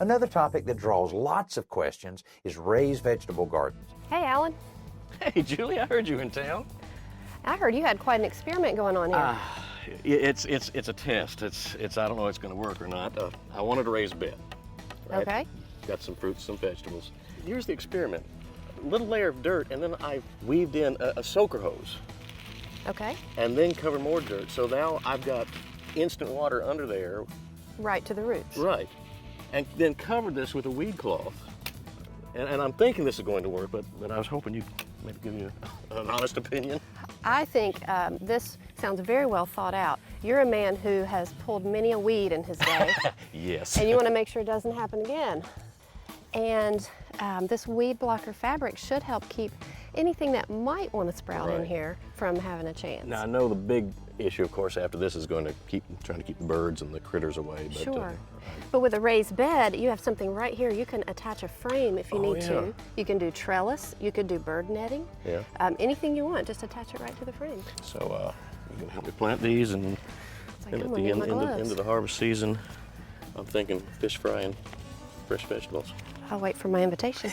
Another topic that draws lots of questions is raised vegetable gardens. Hey, Alan. Hey, Julie, I heard you in town. I heard you had quite an experiment going on here. It's a test. I don't know if it's going to work or not. I wanted to raise a bed. Right? Okay. Got some fruits, some vegetables. Here's the experiment. A little layer of dirt, and then I weaved in a soaker hose. Okay. And then cover more dirt. So now I've got instant water under there. Right to the roots. Right. And then covered this with a weed cloth. And I'm thinking this is going to work, but I was hoping you'd maybe give me an honest opinion. I think this sounds very well thought out. You're a man who has pulled many a weed in his day. Yes. And you want to make sure it doesn't happen again. And this weed blocker fabric should help keep anything that might want to sprout in here from having a chance. Now I know the big issue, of course, after this is going to trying to keep the birds and the critters away. But, sure. But with a raised bed, you have something right here. You can attach a frame if you need to. You can do trellis. You could do bird netting. Yeah. Anything you want, just attach it right to the frame. So you're going to help me plant these, and Like at the end of the harvest season, I'm thinking fish fry and fresh vegetables. I'll wait for my invitation.